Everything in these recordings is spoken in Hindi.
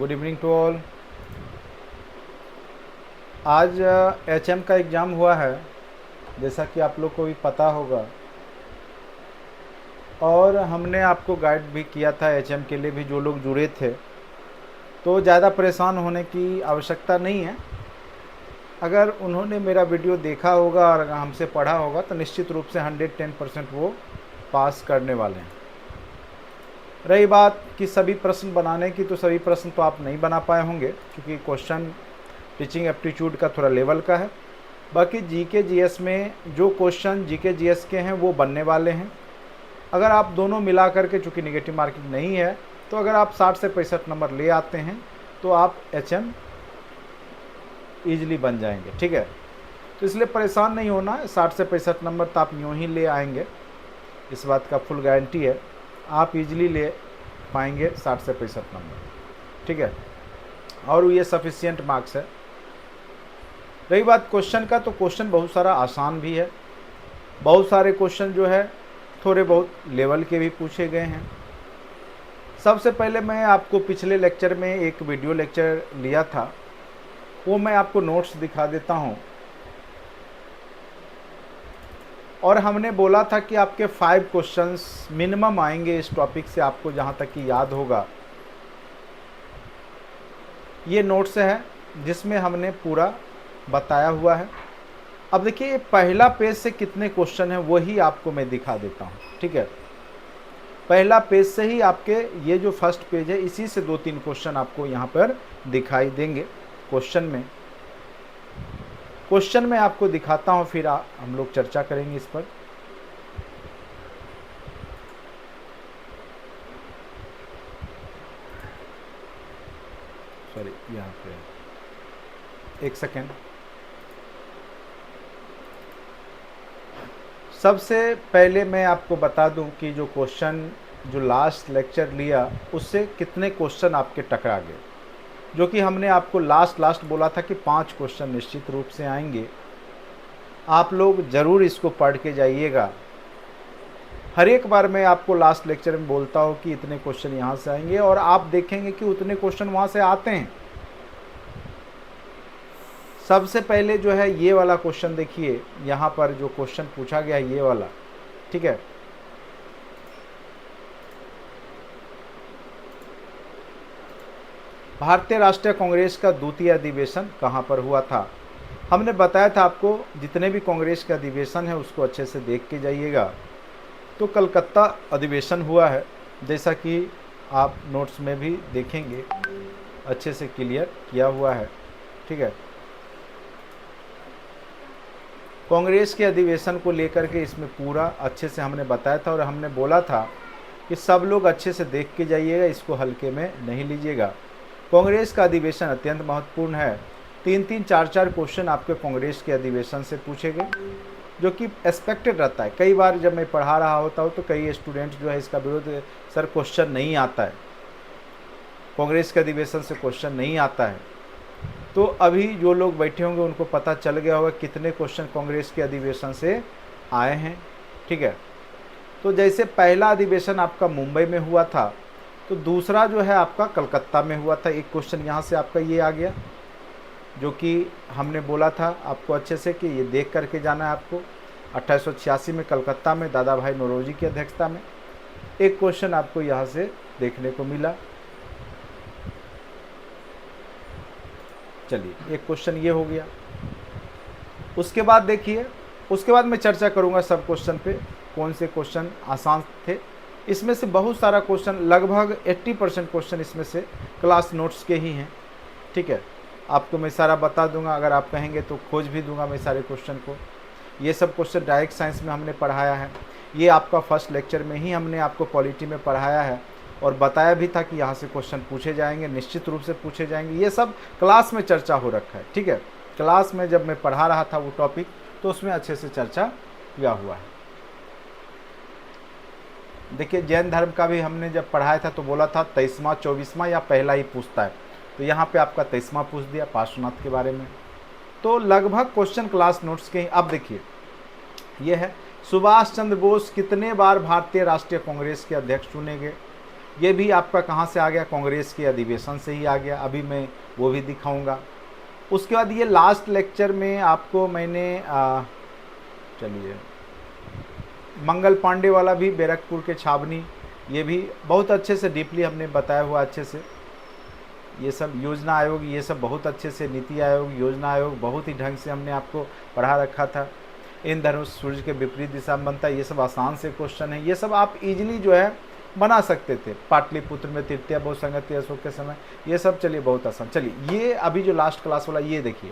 Good evening to all. आज एचएम का एग्ज़ाम हुआ है, जैसा कि आप लोग को भी पता होगा, और हमने आपको गाइड भी किया था एचएम के लिए भी जो लोग जुड़े थे। तो ज़्यादा परेशान होने की आवश्यकता नहीं है। अगर उन्होंने मेरा वीडियो देखा होगा और अगर हमसे पढ़ा होगा तो निश्चित रूप से 110% वो पास करने वाले हैं। रही बात कि सभी प्रश्न बनाने की, तो सभी प्रश्न तो आप नहीं बना पाए होंगे क्योंकि क्वेश्चन टीचिंग एप्टीट्यूड का थोड़ा लेवल का है। बाकी जीके जीएस में जो क्वेश्चन जीके जीएस के हैं वो बनने वाले हैं। अगर आप दोनों मिला करके, चूँकि निगेटिव मार्किंग नहीं है, तो अगर आप 60 से 65 नंबर ले आते हैं तो आप एचएम ईजिली बन जाएंगे। ठीक है, तो इसलिए परेशान नहीं होना है। 60 से 65 नंबर तो आप यूँ ही ले आएंगे, इस बात का फुल गारंटी है। आप इजीली ले पाएंगे 60 से 65 नंबर। ठीक है, और ये सफिशिएंट मार्क्स है। रही बात क्वेश्चन का, तो क्वेश्चन बहुत सारा आसान भी है, बहुत सारे क्वेश्चन जो है थोड़े बहुत लेवल के भी पूछे गए हैं। सबसे पहले मैं आपको पिछले लेक्चर में एक वीडियो लेक्चर लिया था, वो मैं आपको नोट्स दिखा देता हूँ। और हमने बोला था कि आपके 5 क्वेश्चंस मिनिमम आएंगे इस टॉपिक से, आपको जहाँ तक कि याद होगा। ये नोट्स है जिसमें हमने पूरा बताया हुआ है। अब देखिए, ये पहला पेज से कितने क्वेश्चन हैं वही आपको मैं दिखा देता हूँ। ठीक है, पहला पेज से ही आपके ये जो फर्स्ट पेज है, इसी से 2-3 क्वेश्चन आपको यहाँ पर दिखाई देंगे। क्वेश्चन में आपको दिखाता हूँ, फिर हम लोग चर्चा करेंगे इस पर। सॉरी, यहाँ पे एक सेकेंड। सबसे पहले मैं आपको बता दूं कि जो क्वेश्चन जो लास्ट लेक्चर लिया उससे कितने क्वेश्चन आपके टकरा गए, जो कि हमने आपको लास्ट बोला था कि 5 क्वेश्चन निश्चित रूप से आएंगे। आप लोग ज़रूर इसको पढ़ के जाइएगा। हर एक बार मैं आपको लास्ट लेक्चर में बोलता हूँ कि इतने क्वेश्चन यहाँ से आएंगे, और आप देखेंगे कि उतने क्वेश्चन वहाँ से आते हैं। सबसे पहले जो है ये वाला क्वेश्चन देखिए, यहाँ पर जो क्वेश्चन पूछा गया है ये वाला। ठीक है, भारतीय राष्ट्रीय कांग्रेस का द्वितीय अधिवेशन कहाँ पर हुआ था। हमने बताया था आपको, जितने भी कांग्रेस का अधिवेशन है उसको अच्छे से देख के जाइएगा। तो कलकत्ता अधिवेशन हुआ है, जैसा कि आप नोट्स में भी देखेंगे, अच्छे से क्लियर किया हुआ है। ठीक है, कांग्रेस के अधिवेशन को लेकर के इसमें पूरा अच्छे से हमने बताया था, और हमने बोला था कि सब लोग अच्छे से देख के जाइएगा, इसको हल्के में नहीं लीजिएगा। कांग्रेस का अधिवेशन अत्यंत महत्वपूर्ण है। 3-3, 4-4 क्वेश्चन आपके कांग्रेस के अधिवेशन से पूछे गए, जो कि एक्सपेक्टेड रहता है। कई बार जब मैं पढ़ा रहा होता हूँ तो कई स्टूडेंट जो है इसका विरोध, सर क्वेश्चन नहीं आता है, कांग्रेस के अधिवेशन से क्वेश्चन नहीं आता है। तो अभी जो लोग बैठे होंगे उनको पता चल गया होगा कितने क्वेश्चन कांग्रेस के अधिवेशन से आए हैं। ठीक है, तो जैसे पहला अधिवेशन आपका मुंबई में हुआ था, तो दूसरा जो है आपका कलकत्ता में हुआ था। एक क्वेश्चन यहाँ से आपका ये आ गया, जो कि हमने बोला था आपको अच्छे से कि ये देख करके जाना है आपको। 1886 में कलकत्ता में दादा भाई नौरोजी की अध्यक्षता में एक क्वेश्चन आपको यहाँ से देखने को मिला। चलिए, एक क्वेश्चन ये हो गया। उसके बाद देखिए, उसके बाद मैं चर्चा करूंगा सब क्वेश्चन पे, कौन से क्वेश्चन आसान थे। इसमें से बहुत सारा क्वेश्चन, लगभग 80% क्वेश्चन इसमें से क्लास नोट्स के ही हैं। ठीक है, आपको मैं सारा बता दूंगा, अगर आप कहेंगे तो खोज भी दूंगा मैं सारे क्वेश्चन को। ये सब क्वेश्चन डायरेक्ट साइंस में हमने पढ़ाया है, ये आपका फर्स्ट लेक्चर में ही हमने आपको पॉलिटी में पढ़ाया है, और बताया भी था कि यहाँ से क्वेश्चन पूछे जाएंगे, निश्चित रूप से पूछे जाएंगे। ये सब क्लास में चर्चा हो रखा है। ठीक है, क्लास में जब मैं पढ़ा रहा था वो टॉपिक, तो उसमें अच्छे से चर्चा किया हुआ है। देखिए, जैन धर्म का भी हमने जब पढ़ाया था तो बोला था 23वां, 24वां या पहला ही पूछता है, तो यहाँ पे आपका 23वां पूछ दिया पार्श्वनाथ के बारे में। तो लगभग क्वेश्चन क्लास नोट्स के ही। अब देखिए, ये है सुभाष चंद्र बोस कितने बार भारतीय राष्ट्रीय कांग्रेस के अध्यक्ष चुने गए। ये भी आपका कहाँ से आ गया, कांग्रेस के अधिवेशन से ही आ गया, अभी मैं वो भी दिखाऊंगा। उसके बाद ये लास्ट लेक्चर में आपको मैंने चलिए मंगल पांडे वाला भी, बैरकपुर के छावनी, ये भी बहुत अच्छे से डीपली हमने बताया हुआ अच्छे से। ये सब योजना आयोग, ये सब बहुत अच्छे से, नीति आयोग, योजना आयोग बहुत ही ढंग से हमने आपको पढ़ा रखा था। इन धनुष सूर्य के विपरीत दिशा में बनता है, ये सब आसान से क्वेश्चन है, ये सब आप इजीली जो है बना सकते थे। पाटलिपुत्र में तृतीय बहुसंगति अशोक के समय, ये सब चलिए बहुत आसान। चलिए ये अभी जो लास्ट क्लास वाला ये देखिए,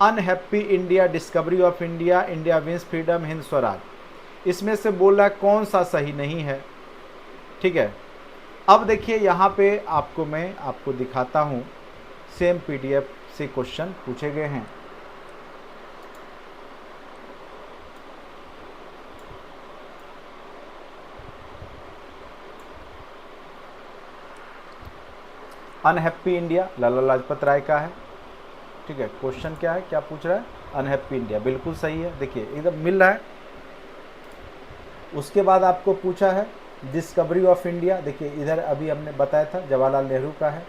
unhappy India, Discovery of India, India wins freedom, Hind Swaraj, इसमें से बोल रहा है कौन सा सही नहीं है। ठीक है, अब देखिए यहाँ पे आपको मैं आपको दिखाता हूँ, सेम पीडीएफ से क्वेश्चन पूछे गए हैं। अनहैप्पी इंडिया लाला लाजपत राय का है। ठीक है, क्वेश्चन क्या है, क्या पूछ रहा है, अनहैप्पी इंडिया, बिल्कुल सही है, देखिए एकदम मिल रहा है। उसके बाद आपको पूछा है डिस्कवरी ऑफ इंडिया, देखिए इधर अभी हमने बताया था जवाहरलाल नेहरू का है,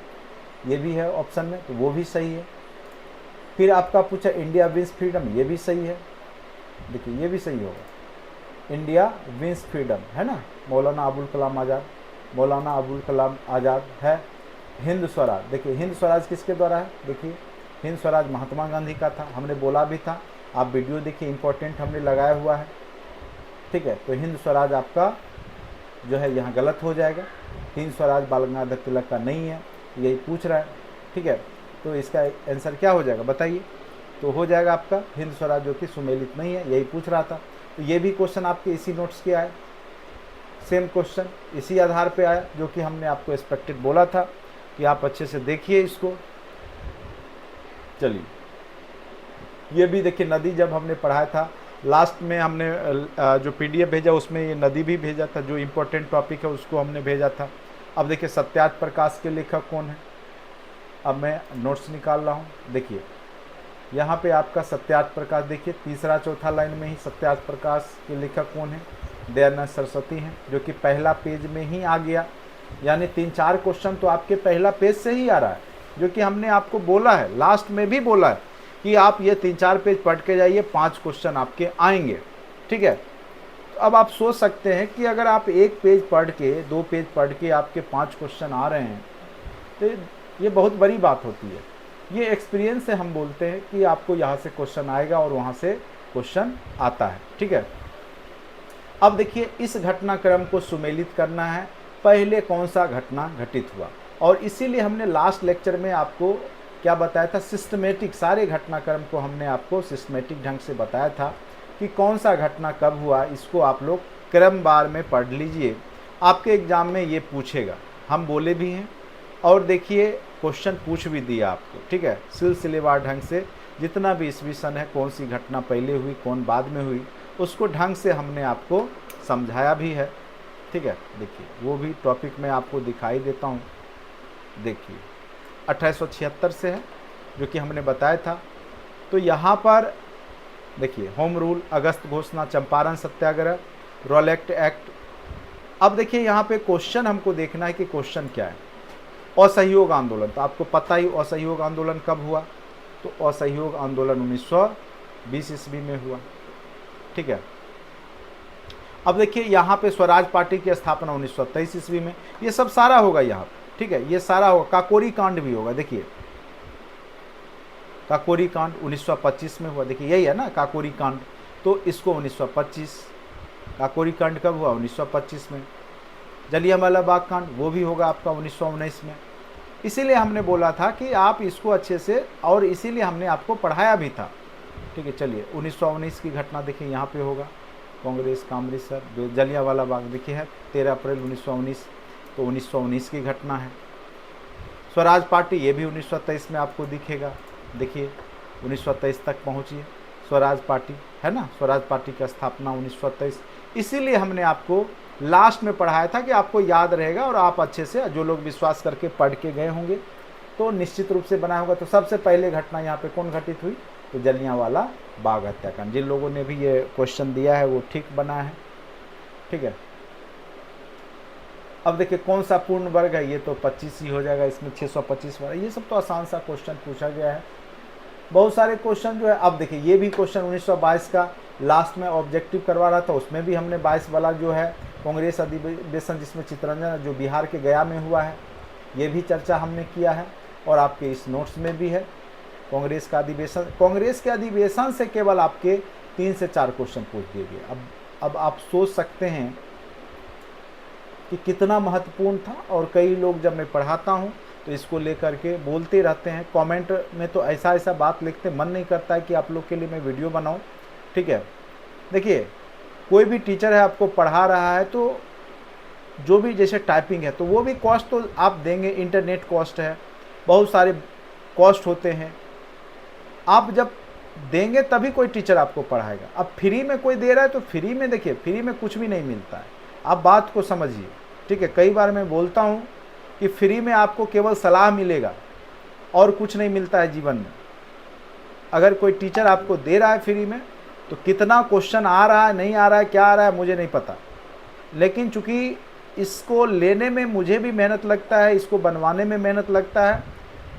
ये भी है ऑप्शन में, तो वो भी सही है। फिर आपका पूछा इंडिया विंस फ्रीडम, ये भी सही है, देखिए ये भी सही होगा, इंडिया विंस फ्रीडम है ना, मौलाना अबुल कलाम आज़ाद, मौलाना अबुल कलाम आज़ाद है। हिंद स्वराज, देखिए हिंद स्वराज किसके द्वारा है, देखिए हिंद स्वराज महात्मा गांधी का था, हमने बोला भी था, आप वीडियो देखिए, इंपॉर्टेंट हमने लगाया हुआ है। ठीक है, तो हिंद स्वराज आपका जो है यहाँ गलत हो जाएगा, हिंद स्वराज बाल गंगाधर तिलक का नहीं है, यही पूछ रहा है। ठीक है, तो इसका आंसर क्या हो जाएगा बताइए, तो हो जाएगा आपका हिंद स्वराज जो कि सुमेलित नहीं है, यही पूछ रहा था। तो ये भी क्वेश्चन आपके इसी नोट्स के आए, सेम क्वेश्चन इसी आधार पे आया, जो कि हमने आपको एक्सपेक्टेड बोला था कि आप अच्छे से देखिए इसको। चलिए ये भी देखिए, नदी जब हमने पढ़ाया था लास्ट में, हमने जो पीडीएफ भेजा उसमें ये नदी भी भेजा था, जो इम्पोर्टेंट टॉपिक है उसको हमने भेजा था। अब देखिए सत्यार्थ प्रकाश के लेखक कौन है, अब मैं नोट्स निकाल रहा हूँ। देखिए यहाँ पे आपका सत्यार्थ प्रकाश, देखिए तीसरा चौथा लाइन में ही सत्यार्थ प्रकाश के लेखक कौन है, दयानंद सरस्वती हैं, जो कि पहला पेज में ही आ गया, यानी 3-4 क्वेश्चन तो आपके पहला पेज से ही आ रहा है, जो कि हमने आपको बोला है, लास्ट में भी बोला है कि आप ये 3-4 पेज पढ़ के जाइए, 5 क्वेश्चन आपके आएंगे। ठीक है, तो अब आप सोच सकते हैं कि अगर आप 1 पेज पढ़ के, 2 पेज पढ़ के आपके 5 क्वेश्चन आ रहे हैं, तो ये बहुत बड़ी बात होती है। ये एक्सपीरियंस से हम बोलते हैं कि आपको यहाँ से क्वेश्चन आएगा और वहाँ से क्वेश्चन आता है। ठीक है, अब देखिए इस घटनाक्रम को सुमेलित करना है, पहले कौन सा घटना घटित हुआ, और इसीलिए हमने लास्ट लेक्चर में आपको क्या बताया था, सिस्टमेटिक, सारे घटनाक्रम को हमने आपको सिस्टमेटिक ढंग से बताया था कि कौन सा घटना कब हुआ, इसको आप लोग क्रमवार में पढ़ लीजिए, आपके एग्जाम में ये पूछेगा, हम बोले भी हैं और देखिए क्वेश्चन पूछ भी दिया आपको। ठीक है, सिलसिलेवार ढंग से जितना भी ईस्वी सन है, कौन सी घटना पहले हुई कौन बाद में हुई, उसको ढंग से हमने आपको समझाया भी है। ठीक है, देखिए वो भी टॉपिक मैं आपको दिखाई देता हूँ। देखिए 1876 से है, जो कि हमने बताया था। तो यहाँ पर देखिए होम रूल, अगस्त घोषणा, चंपारण सत्याग्रह, रॉलेट एक्ट। अब देखिए यहाँ पे क्वेश्चन हमको देखना है कि क्वेश्चन क्या है। असहयोग आंदोलन, तो आपको पता ही असहयोग आंदोलन कब हुआ, तो असहयोग आंदोलन 1920 ईस्वी में हुआ। ठीक है, अब देखिए यहाँ पे स्वराज पार्टी की स्थापना 1923 ईस्वी में, ये सब सारा होगा यहाँ पे। ठीक है, ये सारा होगा, काकोरी कांड भी होगा, देखिए काकोरी कांड 1925 में हुआ, देखिए यही है ना काकोरी कांड, तो इसको 1925, काकोरी कांड कब हुआ 1925 में। जलियांवाला बाग कांड वो भी होगा आपका 1919 में। इसीलिए हमने बोला था कि आप इसको अच्छे से, और इसीलिए हमने आपको पढ़ाया भी था। ठीक है, चलिए 1919 की घटना देखिए यहाँ पे होगा, कांग्रेस का अमृतसर, जो जलियांवाला बाग देखिए है 13 अप्रैल 1919, तो 1919 की घटना है। स्वराज पार्टी ये भी 1923 में आपको दिखेगा, देखिए 1923 तक पहुँचिए, स्वराज पार्टी है ना, स्वराज पार्टी की स्थापना 1923। इसीलिए हमने आपको लास्ट में पढ़ाया था कि आपको याद रहेगा, और आप अच्छे से, जो लोग विश्वास करके पढ़ के गए होंगे तो निश्चित रूप से बना होगा। तो सबसे पहले घटना यहाँ पे कौन घटित हुई, तो जलियांवाला बाग हत्याकांड। जिन लोगों ने भी ये क्वेश्चन दिया है वो ठीक बना है। ठीक है, अब देखिए कौन सा पूर्ण वर्ग है, ये तो 25 ही हो जाएगा, इसमें 625 वाला, ये सब तो आसान सा क्वेश्चन पूछा गया है। बहुत सारे क्वेश्चन जो है, अब देखिए ये भी क्वेश्चन 1922 का लास्ट में ऑब्जेक्टिव करवा रहा था, उसमें भी हमने 22 वाला जो है कांग्रेस अधिवेशन जिसमें चित्तरंजन जो बिहार के गया में हुआ है, ये भी चर्चा हमने किया है और आपके इस नोट्स में भी है। कांग्रेस का अधिवेशन, कांग्रेस के अधिवेशन से केवल आपके 3 से 4 क्वेश्चन पूछ दिए गए। अब आप सोच सकते हैं कि कितना महत्वपूर्ण था, और कई लोग जब मैं पढ़ाता हूँ तो इसको लेकर के बोलते रहते हैं, कमेंट में तो ऐसा ऐसा बात लिखते, मन नहीं करता है कि आप लोग के लिए मैं वीडियो बनाऊं। ठीक है, देखिए कोई भी टीचर है आपको पढ़ा रहा है तो जो भी जैसे टाइपिंग है तो वो भी कॉस्ट तो आप देंगे, इंटरनेट कॉस्ट है, बहुत सारे कॉस्ट होते हैं, आप जब देंगे तभी कोई टीचर आपको पढ़ाएगा। अब फ्री में कोई दे रहा है तो फ्री में, देखिए फ्री में कुछ भी नहीं मिलता है, आप बात को समझिए। ठीक है, कई बार मैं बोलता हूँ कि फ्री में आपको केवल सलाह मिलेगा और कुछ नहीं मिलता है जीवन में। अगर कोई टीचर आपको दे रहा है फ्री में तो कितना क्वेश्चन आ रहा है, नहीं आ रहा है, क्या आ रहा है मुझे नहीं पता, लेकिन चूंकि इसको लेने में मुझे भी मेहनत लगता है, इसको बनवाने में मेहनत लगता है,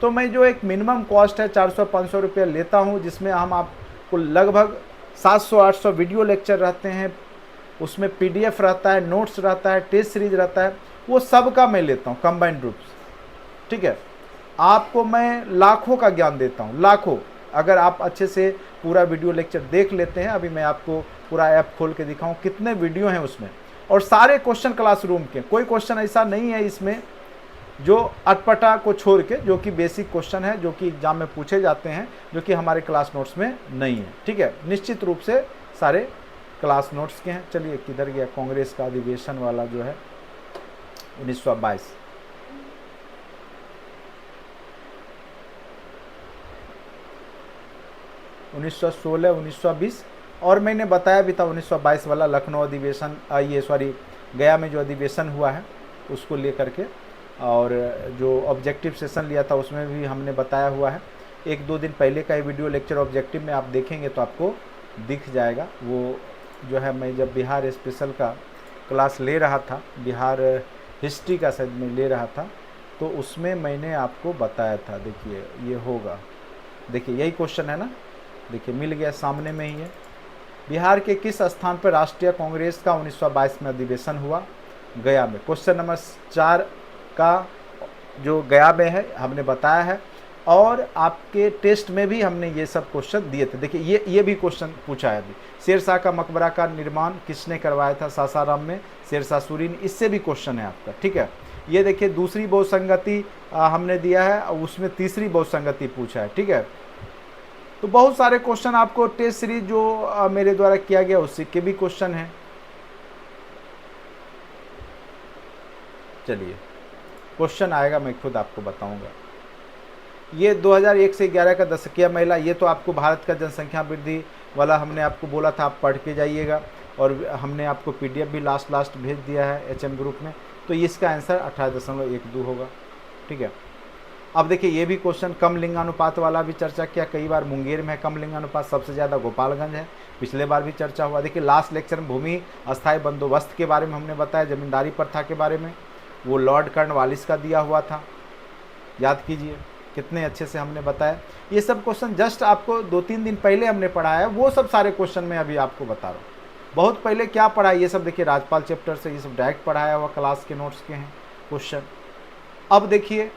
तो मैं जो एक मिनिमम कॉस्ट है 400-500 रुपये लेता हूँ, जिसमें हम आपको लगभग 700-800 वीडियो लेक्चर रहते हैं, उसमें PDF रहता है, नोट्स रहता है, टेस्ट सीरीज रहता है, वो सब का मैं लेता हूँ कंबाइंड रूप से। ठीक है, आपको मैं लाखों का ज्ञान देता हूँ, लाखों। अगर आप अच्छे से पूरा वीडियो लेक्चर देख लेते हैं, अभी मैं आपको पूरा ऐप खोल के दिखाऊं कितने वीडियो हैं उसमें, और सारे क्वेश्चन क्लासरूम के, कोई क्वेश्चन ऐसा नहीं है इसमें जो अटपटा को छोड़ के, जो कि बेसिक क्वेश्चन है, जो कि एग्जाम में पूछे जाते हैं, जो कि हमारे क्लास नोट्स में नहीं है। ठीक है, निश्चित रूप से सारे क्लास नोट्स के हैं। चलिए किधर गया कांग्रेस का अधिवेशन वाला जो है 1922, उन्नीस 1920, और मैंने बताया भी था 1922 वाला लखनऊ अधिवेशन, ये सॉरी गया में जो अधिवेशन हुआ है उसको लेकर के, और जो ऑब्जेक्टिव सेशन लिया था उसमें भी हमने बताया हुआ है। 1-2 दिन पहले का ये वीडियो लेक्चर ऑब्जेक्टिव में आप देखेंगे तो आपको दिख जाएगा। वो जो है मैं जब बिहार स्पेशल का क्लास ले रहा था, बिहार हिस्ट्री का शायद मैं ले रहा था, तो उसमें मैंने आपको बताया था। देखिए ये होगा, देखिए यही क्वेश्चन है ना, देखिए मिल गया, सामने में ही है। बिहार के किस स्थान पर राष्ट्रीय कांग्रेस का 1922 में अधिवेशन हुआ? गया में। क्वेश्चन नंबर 4 का जो गया में है हमने बताया है, और आपके टेस्ट में भी हमने ये सब क्वेश्चन दिए थे। देखिए ये भी क्वेश्चन पूछा है अभी, शेरशाह का मकबरा का निर्माण किसने करवाया था सासाराम में? शेरशाह सूरी ने। इससे भी क्वेश्चन है आपका। ठीक है, ये देखिए दूसरी बहुसंगति हमने दिया है, उसमें तीसरी बहुसंगति पूछा है। ठीक है, तो बहुत सारे क्वेश्चन आपको टेस्ट सीरीज जो मेरे द्वारा किया गया उससे के भी क्वेश्चन है। चलिए क्वेश्चन आएगा, मैं खुद आपको बताऊंगा। ये 2001 से 11 का दशकीय महिला, ये तो आपको भारत का जनसंख्या वृद्धि वाला हमने आपको बोला था, आप पढ़ के जाइएगा, और हमने आपको PDF भी लास्ट भेज दिया है HM ग्रुप में। तो इसका आंसर 18.12 होगा। ठीक है, अब देखिए ये भी क्वेश्चन कम लिंगानुपात वाला भी चर्चा किया, कई बार मुंगेर में है कम लिंगानुपात, सबसे ज़्यादा गोपालगंज है, पिछले बार भी चर्चा हुआ। देखिए लास्ट लेक्चर में भूमि अस्थायी बंदोबस्त के बारे में हमने बताया, जमींदारी प्रथा के बारे में, वो लॉर्ड कर्नवालिस का दिया हुआ था, याद कीजिए कितने अच्छे से हमने बताया। ये सब क्वेश्चन जस्ट आपको 2-3 दिन पहले हमने पढ़ाया है, वो सब सारे क्वेश्चन मैं अभी आपको बता रहा हूँ। बहुत पहले क्या पढ़ा है ये सब देखिए, राजपाल चैप्टर से ये सब डायरेक्ट पढ़ाया हुआ क्लास के नोट्स के हैं क्वेश्चन। अब देखिए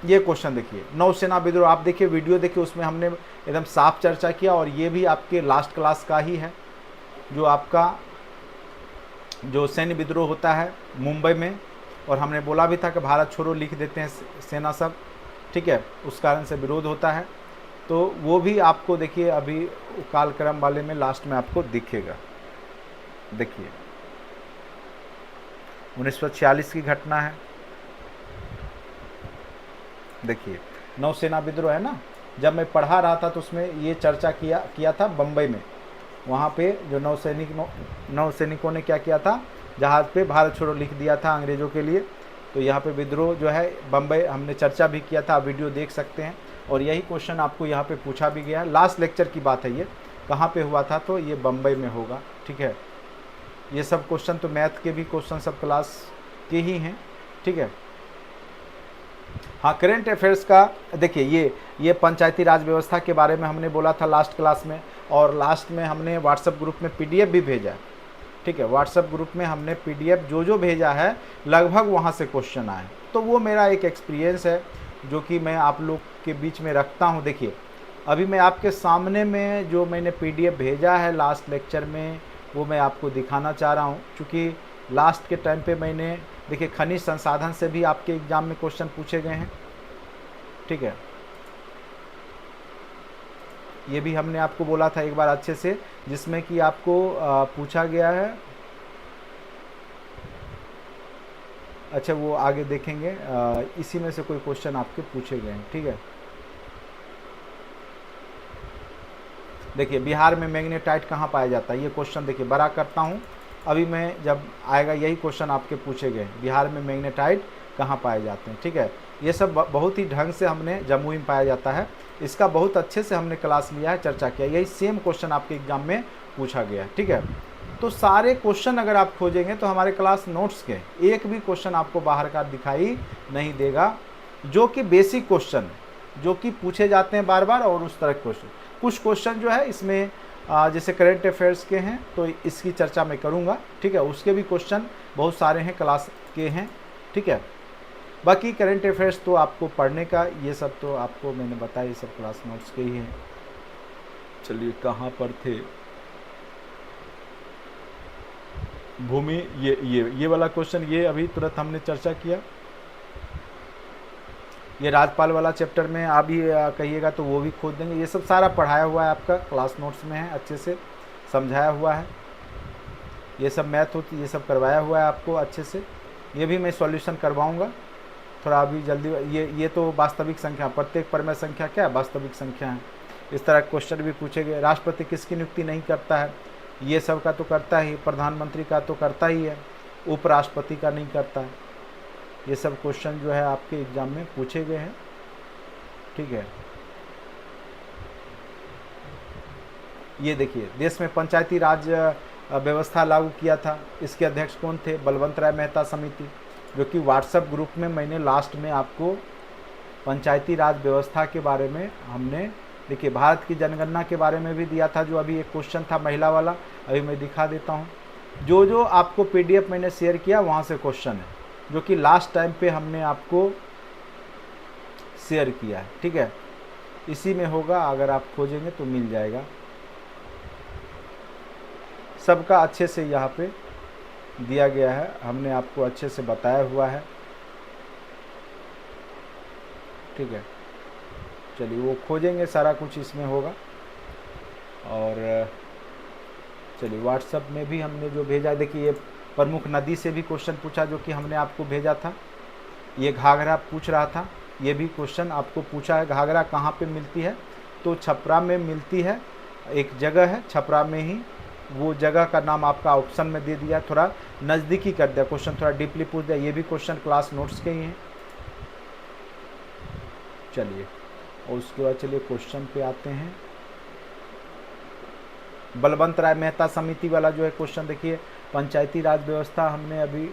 ये क्वेश्चन, देखिए नौसेना विद्रोह, आप देखिए वीडियो देखिए, उसमें हमने एकदम साफ चर्चा किया, और ये भी आपके लास्ट क्लास का ही है, जो आपका जो सैन्य विद्रोह होता है मुंबई में, और हमने बोला भी था कि भारत छोड़ो लिख देते हैं सेना सब। ठीक है, उस कारण से विरोध होता है, तो वो भी आपको देखिए अभी कालक्रम वाले में लास्ट में आपको दिखेगा। देखिए 1946 की घटना है, देखिए नौसेना विद्रोह है ना, जब मैं पढ़ा रहा था तो उसमें ये चर्चा किया था बम्बई में, वहाँ पे जो नौसैनिकों ने क्या किया था, जहाज़ पे भारत छोड़ो लिख दिया था अंग्रेज़ों के लिए। तो यहाँ पे विद्रोह जो है बम्बई हमने चर्चा भी किया था, आप वीडियो देख सकते हैं, और यही क्वेश्चन आपको यहाँ पे पूछा भी गया है। लास्ट लेक्चर की बात है, ये कहाँ पे हुआ था, तो ये बम्बई में होगा। ठीक है, ये सब क्वेश्चन तो मैथ के भी क्वेश्चन सब क्लास के ही हैं, ठीक है। हाँ, करेंट अफेयर्स का देखिए, ये पंचायती राज व्यवस्था के बारे में हमने बोला था लास्ट क्लास में, और लास्ट में हमने व्हाट्सएप ग्रुप में पीडीएफ भी भेजा है, ठीक है। व्हाट्सएप ग्रुप में हमने पीडीएफ जो भेजा है लगभग वहाँ से क्वेश्चन आए, तो वो मेरा एक एक्सपीरियंस है जो कि मैं आप लोग के बीच में रखता हूँ। देखिए, अभी मैं आपके सामने में जो मैंने पीडीएफ भेजा है लास्ट लेक्चर में, वो मैं आपको दिखाना चाह रहा हूँ, क्योंकि लास्ट के टाइम पे मैंने देखिए खनिज संसाधन से भी आपके एग्ज़ाम में क्वेश्चन पूछे गए हैं, ठीक है। ये भी हमने आपको बोला था एक बार अच्छे से, जिसमें कि आपको पूछा गया है। अच्छा, वो आगे देखेंगे, इसी में से कोई क्वेश्चन आपके पूछे गए हैं, ठीक है। देखिए, बिहार में मैग्नेटाइट कहाँ पाया जाता है, ये क्वेश्चन देखिए बड़ा करता हूँ, अभी मैं जब आएगा यही क्वेश्चन आपके पूछे गए, बिहार में मैग्नेटाइट कहाँ पाए जाते हैं, ठीक है। ये सब बहुत ही ढंग से हमने जमुई में पाया जाता है, इसका बहुत अच्छे से हमने क्लास लिया है, चर्चा किया, यही सेम क्वेश्चन आपके एग्जाम में पूछा गया है, ठीक है। तो सारे क्वेश्चन अगर आप खोजेंगे तो हमारे क्लास नोट्स के एक भी क्वेश्चन आपको बाहर का दिखाई नहीं देगा, जो कि बेसिक क्वेश्चन जो कि पूछे जाते हैं बार बार, और उस तरह के क्वेश्चन। कुछ क्वेश्चन जो है इसमें जैसे करेंट अफेयर्स के हैं तो इसकी चर्चा मैं करूंगा, ठीक है। उसके भी क्वेश्चन बहुत सारे हैं, क्लास के हैं, ठीक है। बाकी करेंट अफेयर्स तो आपको पढ़ने का, ये सब तो आपको मैंने बताया, ये सब क्लास नोट्स के ही हैं। चलिए, कहाँ पर थे, भूमि, ये वाला क्वेश्चन, ये अभी तुरंत हमने चर्चा किया। ये राज्यपाल वाला चैप्टर में आप भी कहिएगा तो वो भी खोज देंगे, ये सब सारा पढ़ाया हुआ है, आपका क्लास नोट्स में है, अच्छे से समझाया हुआ है। ये सब मैथ होती, ये सब करवाया हुआ है आपको अच्छे से, ये भी मैं सॉल्यूशन करवाऊंगा थोड़ा अभी जल्दी। ये तो वास्तविक संख्या, प्रत्येक परमेय संख्या क्या है, वास्तविक संख्या है। इस तरह क्वेश्चन भी पूछे गए। राष्ट्रपति किसकी नियुक्ति नहीं करता है, ये सब का तो करता ही, प्रधानमंत्री का तो करता ही है, उपराष्ट्रपति का नहीं करता है। ये सब क्वेश्चन जो है आपके एग्जाम में पूछे गए हैं, ठीक है। ये देखिए, देश में पंचायती राज व्यवस्था लागू किया था, इसके अध्यक्ष कौन थे, बलवंत राय मेहता समिति, जो कि व्हाट्सएप ग्रुप में मैंने लास्ट में आपको पंचायती राज व्यवस्था के बारे में हमने, देखिए भारत की जनगणना के बारे में भी दिया था, जो अभी एक क्वेश्चन था महिला वाला, अभी मैं दिखा देता हूँ। जो आपको पीडीएफ मैंने शेयर किया वहाँ से क्वेश्चन है, जो कि लास्ट टाइम पे हमने आपको शेयर किया है, ठीक है। इसी में होगा, अगर आप खोजेंगे तो मिल जाएगा, सबका अच्छे से यहाँ पे दिया गया है, हमने आपको अच्छे से बताया हुआ है, ठीक है। चलिए, वो खोजेंगे, सारा कुछ इसमें होगा। और चलिए, व्हाट्सएप में भी हमने जो भेजा, देखिए ये प्रमुख नदी से भी क्वेश्चन पूछा, जो कि हमने आपको भेजा था। ये घाघरा पूछ रहा था, ये भी क्वेश्चन आपको पूछा है, घाघरा कहाँ पे मिलती है, तो छपरा में मिलती है, एक जगह है छपरा में ही, वो जगह का नाम आपका ऑप्शन में दे दिया, थोड़ा नज़दीकी कर दिया, क्वेश्चन थोड़ा डीपली पूछ दिया। ये भी क्वेश्चन क्लास नोट्स के ही हैं। चलिए, और उसके बाद चलिए क्वेश्चन पे आते हैं। बलवंत राय मेहता समिति वाला जो है क्वेश्चन, देखिए पंचायती राज व्यवस्था हमने अभी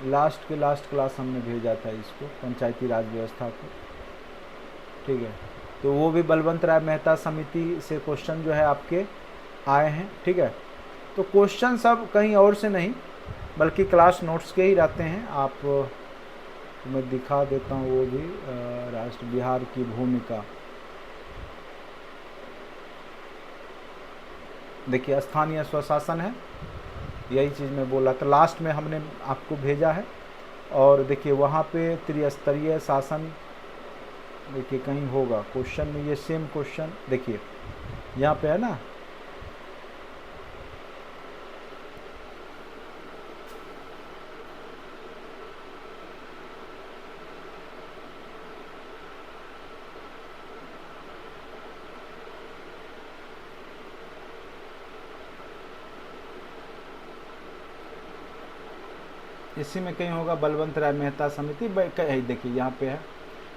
लास्ट क्लास हमने भेजा था इसको, पंचायती राज व्यवस्था को, ठीक है। तो वो भी बलवंत राय मेहता समिति से क्वेश्चन जो है आपके आए हैं, ठीक है। तो क्वेश्चन सब कहीं और से नहीं बल्कि क्लास नोट्स के ही रहते हैं। आप तो मैं दिखा देता हूँ वो भी, राष्ट्र बिहार की भूमिका, देखिए स्थानीय स्वशासन है, यही चीज़ मैं बोला था, लास्ट में हमने आपको भेजा है। और देखिए वहाँ पे त्रिस्तरीय शासन, देखिए कहीं होगा क्वेश्चन में, ये सेम क्वेश्चन देखिए यहाँ पे है ना, इसी में कहीं होगा बलवंत राय मेहता समिति, देखिए यहाँ पे है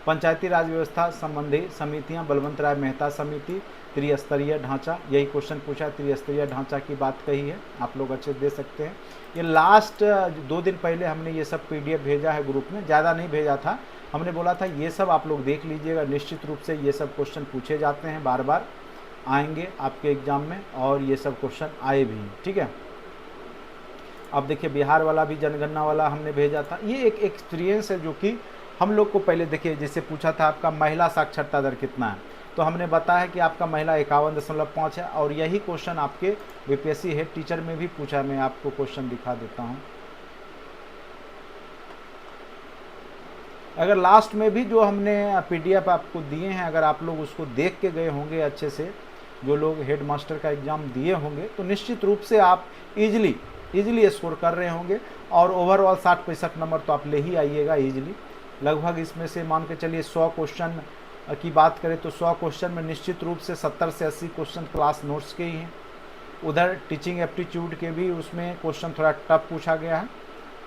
पंचायती राज व्यवस्था संबंधी समितियां, बलवंत राय मेहता समिति, त्रिस्तरीय ढांचा, यही क्वेश्चन पूछा, त्रिस्तरीय ढांचा की बात कही है, आप लोग अच्छे दे सकते हैं। ये लास्ट 2 दिन पहले हमने ये सब PDF भेजा है ग्रुप में, ज़्यादा नहीं भेजा था, हमने बोला था ये सब आप लोग देख लीजिएगा, निश्चित रूप से ये सब क्वेश्चन पूछे जाते हैं, बार बार आएंगे आपके एग्जाम में, और ये सब क्वेश्चन आए भी हैं, ठीक है। अब देखिए बिहार वाला भी, जनगणना वाला हमने भेजा था, ये एक एक्सपीरियंस है जो कि हम लोग को पहले देखिए, जैसे पूछा था आपका महिला साक्षरता दर कितना है, तो हमने बताया कि आपका महिला 51.5 है, और यही क्वेश्चन आपके BPSC हेड टीचर में भी पूछा है। मैं आपको क्वेश्चन दिखा देता हूँ। अगर लास्ट में भी जो हमने PDF आपको दिए हैं, अगर आप लोग उसको देख के गए होंगे अच्छे से, जो लोग हेड मास्टर का एग्ज़ाम दिए होंगे, तो निश्चित रूप से आप इजीली स्कोर कर रहे होंगे, और ओवरऑल 60-65 नंबर तो आप ले ही आइएगा इजीली। लगभग इसमें से मान के चलिए 100 क्वेश्चन की बात करें तो 100 क्वेश्चन में निश्चित रूप से 70 से 80 क्वेश्चन क्लास नोट्स के ही हैं। उधर टीचिंग एप्टीट्यूड के भी उसमें क्वेश्चन थोड़ा टफ पूछा गया है,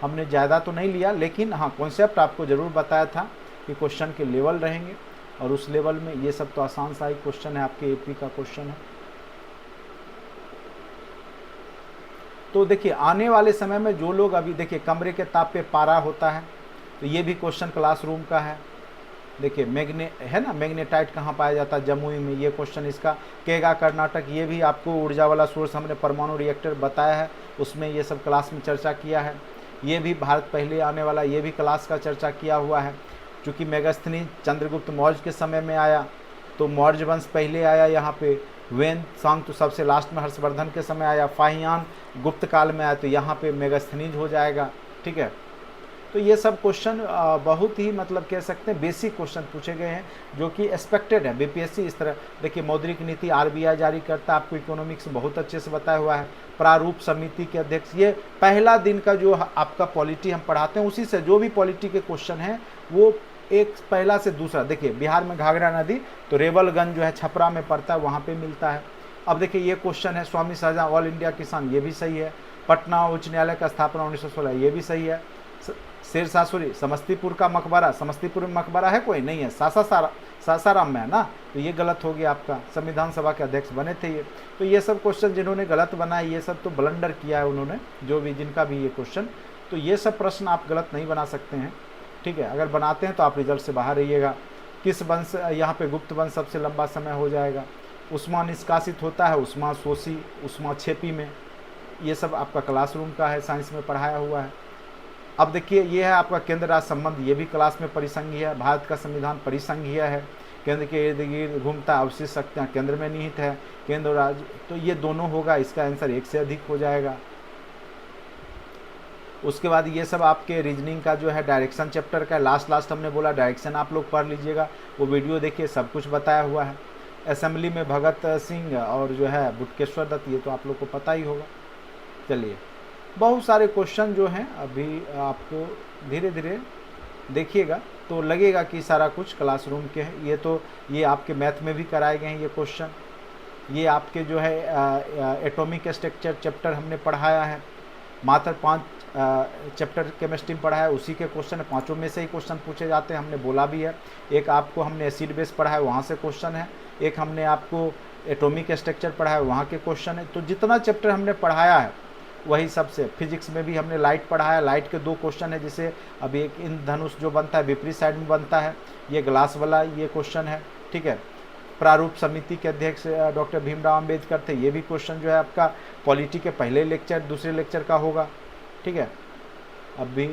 हमने ज़्यादा तो नहीं लिया, लेकिन हाँ कॉन्सेप्ट आपको ज़रूर बताया था कि क्वेश्चन के लेवल रहेंगे, और उस लेवल में ये सब तो आसान सा ही क्वेश्चन है, आपके AP का क्वेश्चन है। तो देखिए आने वाले समय में जो लोग, अभी देखिए कमरे के ताप पे पारा होता है, तो ये भी क्वेश्चन क्लासरूम का है। देखिए मैग्नेटाइट कहाँ पाया जाता है, जमुई में, ये क्वेश्चन इसका। केगा कर्नाटक, ये भी आपको ऊर्जा वाला सोर्स, हमने परमाणु रिएक्टर बताया है, उसमें ये सब क्लास में चर्चा किया है। ये भी भारत पहले आने वाला, ये भी क्लास का चर्चा किया हुआ है। चूँकि मेगास्थनीज चंद्रगुप्त मौर्य के समय में आया, तो मौर्य वंश पहले आया यहाँ पे, वेन सांग तो सबसे लास्ट में हर्षवर्धन के समय आया, फाहियान गुप्त काल में आया, तो यहाँ पे मेगास्थनीज हो जाएगा, ठीक है। तो ये सब क्वेश्चन बहुत ही मतलब कह सकते हैं बेसिक क्वेश्चन पूछे गए हैं, जो कि एक्सपेक्टेड है। BPSC इस तरह, देखिए मौद्रिक नीति RBI जारी करता है, आपको इकोनॉमिक्स बहुत अच्छे से बताया हुआ है। प्रारूप समिति के अध्यक्ष, ये पहला दिन का जो आपका पॉलिटी हम पढ़ाते हैं, उसी से जो भी पॉलिटी के क्वेश्चन हैं वो एक पहला से दूसरा। देखिए बिहार में घाघरा नदी, तो रेवलगंज जो है छपरा में पड़ता है, वहाँ पे मिलता है। अब देखिए ये क्वेश्चन है, स्वामी शाहजहां ऑल इंडिया किसान, ये भी सही है। पटना उच्च न्यायालय का स्थापना 1916, ये भी सही है। शेरशाह सूरी, समस्तीपुर का मकबरा, समस्तीपुर में मकबरा है कोई नहीं है, सासाराम में है ना, तो ये गलत हो गया आपका। संविधान सभा के अध्यक्ष बने थे ये। तो ये सब क्वेश्चन जिन्होंने गलत बनाए, ये सब तो ब्लंडर किया है उन्होंने, जो भी जिनका भी ये क्वेश्चन, तो ये सब प्रश्न आप गलत नहीं बना सकते हैं, ठीक है। अगर बनाते हैं तो आप रिजल्ट से बाहर रहिएगा। किस वंश, यहाँ पे गुप्त वंश सबसे लंबा समय हो जाएगा। उस्मा निष्कासित होता है, उस्मा सोसी, उस्मा छेपी में, ये सब आपका क्लासरूम का है, साइंस में पढ़ाया हुआ है। अब देखिए ये है आपका केंद्र राज्य संबंध, ये भी क्लास में परिसंघीय है। भारत का संविधान परिसंघीय है, केंद्र के इर्द गिर्द घूमता, अवशिष्ट शक्तियाँ केंद्र में निहित है, केंद्र और राज्य, तो ये दोनों होगा, इसका आंसर 1 से अधिक हो जाएगा। उसके बाद ये सब आपके रीजनिंग का जो है डायरेक्शन चैप्टर का, लास्ट हमने बोला डायरेक्शन आप लोग पढ़ लीजिएगा, वो वीडियो देखिए, सब कुछ बताया हुआ है। असेंबली में भगत सिंह और जो है बुटकेश्वर दत्त, ये तो आप लोग को पता ही होगा। चलिए बहुत सारे क्वेश्चन जो हैं अभी आपको धीरे धीरे देखिएगा तो लगेगा कि सारा कुछ क्लासरूम के हैं। ये आपके मैथ में भी कराए गए हैं ये क्वेश्चन। ये आपके जो है एटॉमिक स्ट्रक्चर चैप्टर हमने पढ़ाया है, मात्र 5 चैप्टर केमिस्ट्री में पढ़ाया है, उसी के क्वेश्चन है, 5 में से ही क्वेश्चन पूछे जाते हैं, हमने बोला भी है। एक आपको हमने एसिड बेस पढ़ा है, वहाँ से क्वेश्चन है। एक हमने आपको एटॉमिक स्ट्रक्चर पढ़ा है, वहाँ के क्वेश्चन है। तो जितना चैप्टर हमने पढ़ाया है वही सबसे। फिजिक्स में भी हमने लाइट पढ़ाया, लाइट के 2 क्वेश्चन है, जिसे अभी एक इंद्रधनुष जो बनता है विपरीत साइड में बनता है, ये ग्लास वाला ये क्वेश्चन है, ठीक है। प्रारूप समिति के अध्यक्ष डॉक्टर भीमराव अम्बेडकर थे, ये भी क्वेश्चन जो है आपका पॉलिटी के पहले लेक्चर दूसरे लेक्चर का होगा, ठीक है। अभी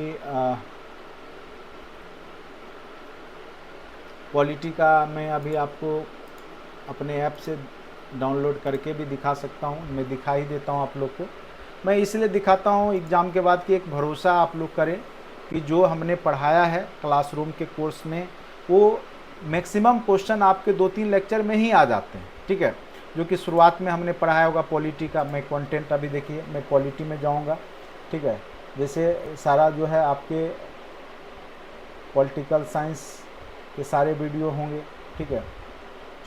पॉलिटी का मैं अभी आपको अपने ऐप से डाउनलोड करके भी दिखा सकता हूँ, मैं दिखा ही देता हूँ आप लोग को। मैं इसलिए दिखाता हूँ एग्ज़ाम के बाद कि एक भरोसा आप लोग करें कि जो हमने पढ़ाया है क्लासरूम के कोर्स में, वो मैक्सिमम क्वेश्चन आपके 2-3 लेक्चर में ही आ जाते हैं, ठीक है। जो कि शुरुआत में हमने पढ़ाया होगा पॉलिटी का। मैं कंटेंट अभी देखिए, मैं पॉलिटी में जाऊँगा, ठीक है। जैसे सारा जो है आपके पॉलिटिकल साइंस के सारे वीडियो होंगे, ठीक है।